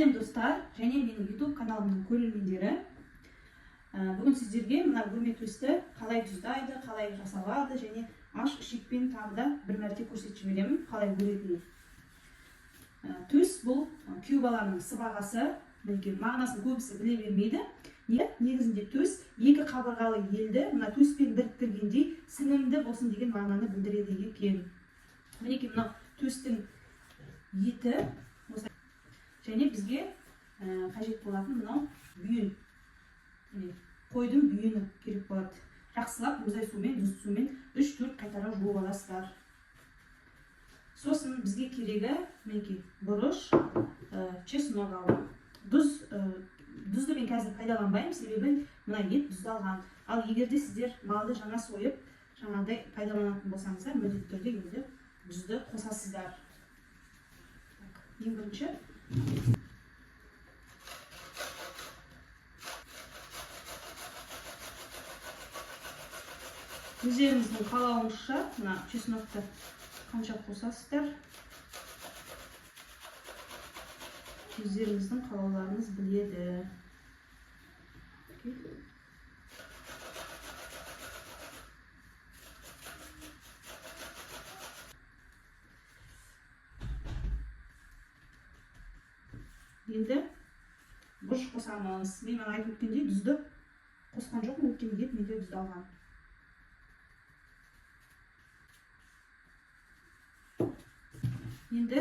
Сәлем достар, және менің YouTube каналымның көрермендері. Бүгін сіздерге мына өрме төсті қалай тұздайды, қалай жасалады және аш ішекпен тағы да бір мәрте көрсетіп жіберемін, қалай өретінін. Төс бұл күйеу баланың сыбағасы, мағынасын көбісі біле бермейді. Негізінде төс екі қабырғалы елді мына төспен біріктіргендей сіңімді болсын деген мағынаны білдіреді екен. Мінекей мына төстің еті және бізге қажет болатын мынау бүйін. Қойдың бүйіні керек болады. Жақсылап мұздай сумен, тұзды сумен 3-4 қайтара жуып аласыздар. Сосын бізге керегі мінекей бұрыш, чеснок алдым. Тұзды мен қазір пайдаланбаймын, себебі мына ет тұздалған. Ал егерде сіздер малды жаңа сойып, жаңағыдай пайдаланатын болсаңыздар, міндетті түрде енді тұзды қосасыздар. Ең бірінші өздеріңіздің қалауыңызша мына чеснокты қанша қосасыздар, өздеріңіздің қалауларыңыз біледі. Енді бұрыш қосамыз. Мен айтып өткендей тұзды қосқан жоқпын, өйткені ет менде тұздалған. Енді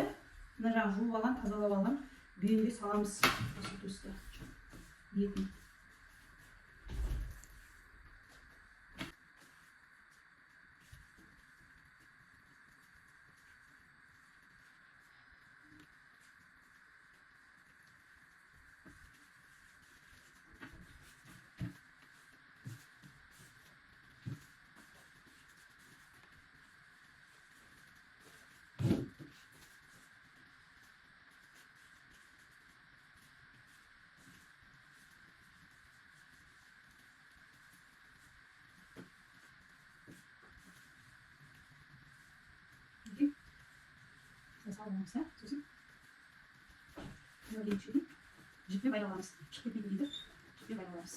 мына жаңа жуып алған, тазалап алған бүйінге саламыз осы төсті етін. Саламыз, сосын жіппен байламыз. Шығып кетпейді дейді, жіппен байламыз.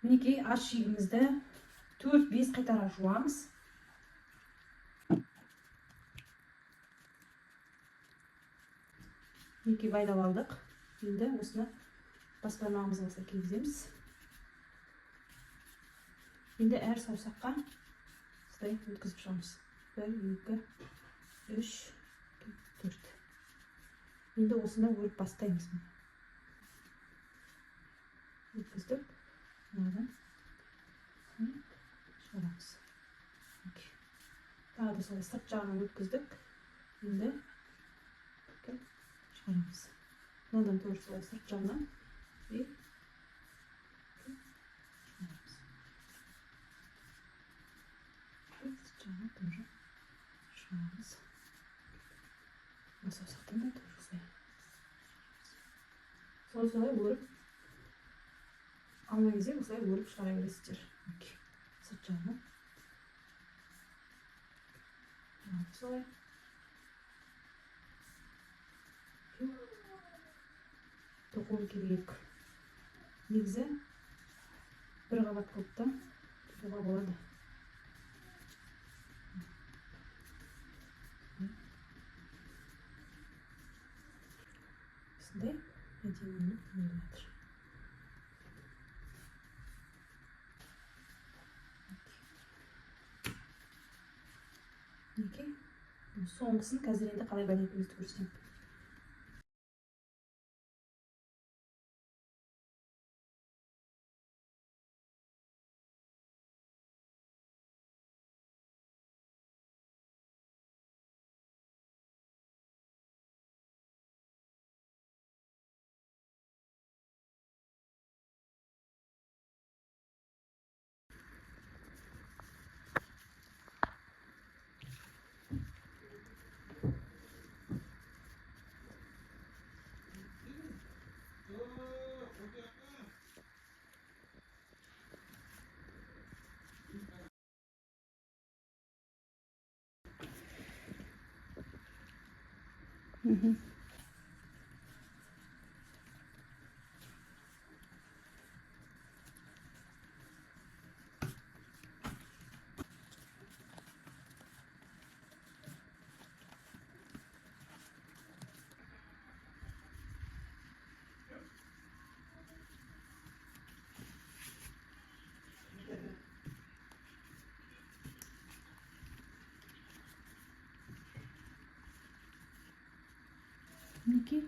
Мінекей аш шегімізді 4-5 қайтара жуамыз. Мінекей байлап алдық. Енді осыны бас бармағымызға кигіземіз. Енді әр саусаққа өткізіп шығамыз. 1, 2, 3, 4. Енді осында өріп бастаймыз. Өткіздік. Мынадан шығарамыз. Тағы да солай сырт жағынан өткіздік. Енді шығарамыз. Мынадан тоже солай сырт жағынан шығарамыз. Жаңа тоже шығарамыз. Саусақтан да тоже солай өріп алма кезде осылай өріп шығара бересіздер. Сырт жағынан солай тоқуы керек. Негізі бір қабат қылып та тоқуға болады. Осындай әдемі болады. Соңғысын қазір енді қалай байлайтынымызды көрсетемін. مهم. Niki